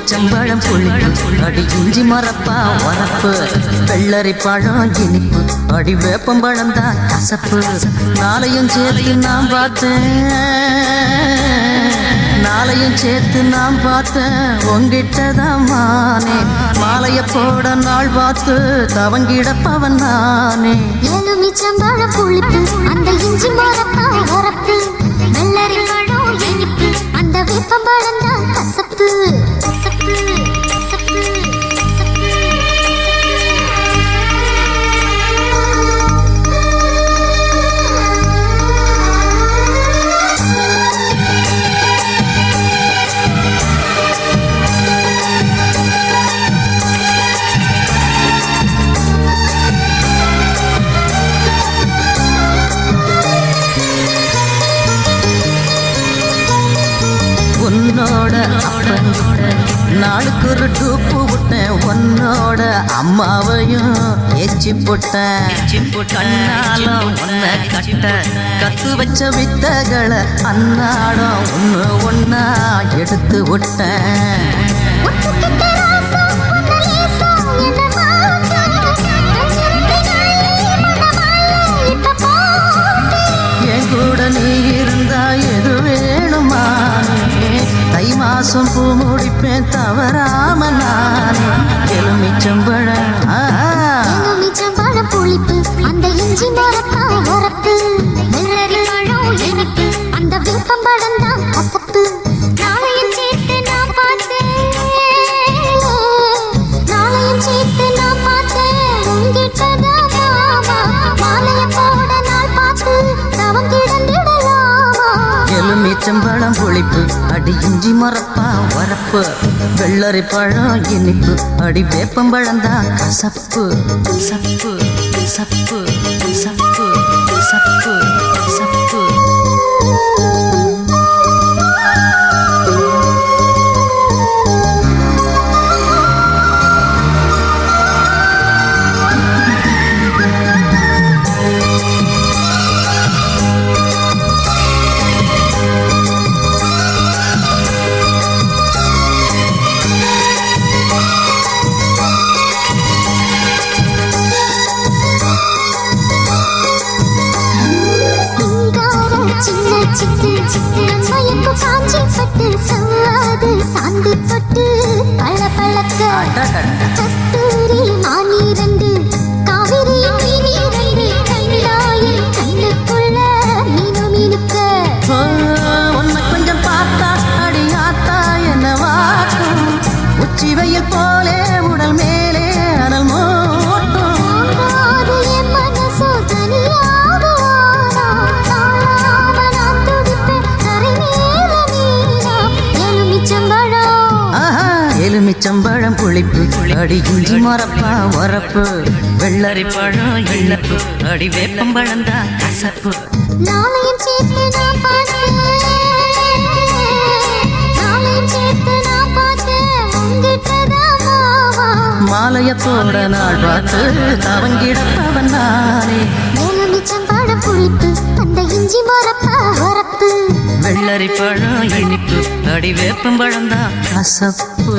எலுமிச்சம்பழம் புளிப்பு அடி இஞ்சி மரப்பா வரப்பு வெள்ளரி பழம் இனிப்பு அடி வேப்பம்பழம் தான் கசப்பு நாளையும் சேர்த்து நான் பார்த்தேன் உங்கிட்டதான் மானே மாலைய போட நாள் பார்த்து தவங்கிடப்பவன் நானே எலுமிச்சம்பழம் புளிப்பு அந்த இஞ்சி மரப்பா வரப்பு வெள்ளரி பழம் இனிப்பு அந்த வேப்பம்பழம் தான் கசப்பு கசப்பு கசப்பு உன்னோட அப்பனோட நாளுக்கு ஒரு டூப்பு விட்டேன் உன்னோட அம்மாவையும் எச்சி போட்டேன் கண்ணாலும் ஒன்ன கட்ட கத்து வச்ச வித்தகளை அன்னாடம் ஒன்னா எடுத்து விட்டேன் என் கூட நீ இருந்தா எது வேணுமா தை மாசம் பூ முடிப்பேன் தவறாம நானே எலுமிச்சம்பழம் புளிப்பு அந்த இஞ்சி மரப்பா வரப்பு வெள்ளரி பழம் இனிப்பு அந்த வேப்பம்பழம் தான் கசப்பு நாளையும் சேர்த்து நான் பார்த்தேன் உங்கிட்டதான் மாமா மாலைய போட நாள் பார்த்து தவம் கிடந்திடலாமா எலுமிச்சம்பழம் புளிப்பு அடி இஞ்சி மரப்பா வரப்பு வெள்ளரி பழம் இனிப்பு அடி வேப்பம்பழம் தான் கசப்பு சப்பு சப்பு சப்பு சப்பு சப்பு சிட்டு மயக்கு காஞ்சி பட்டு சவாது சாந்தி பட்டு பழ பழக்க கஸ்தூரி மானி ரெண்டு காவிரி மீனி ரெண்டு கண்ணாயில் கண்ணுக்குள்ள மீனுக்க உன்னை கொஞ்சம் பார்த்தா அடியாத்தா என்ன வாட்டும் உச்சி வெயில் போலே உடல் மேலே அனல் மூட்டும் மனசோ தனியாக எலுமிச்சம்பழம் புளிப்பு அடி இஞ்சி மரப்பா வரப்பு வெள்ளரி பழம் இனிப்பு அடி வேப்பம்பழம் தான் கசப்பு நாளையும் சேர்த்து நான் பார்த்தேன் உங்கிட்டதான் மாமா மாலைய போட நாள் பார்த்து தவங்கிடப்பவன் நானே எலுமிச்சம்பழம் புளிப்பு அந்த இஞ்சி மரப்பா வரப்பு வெள்ளரி பழம் இனிப்பு அடி வேப்பம்பழம் தான் கசப்பு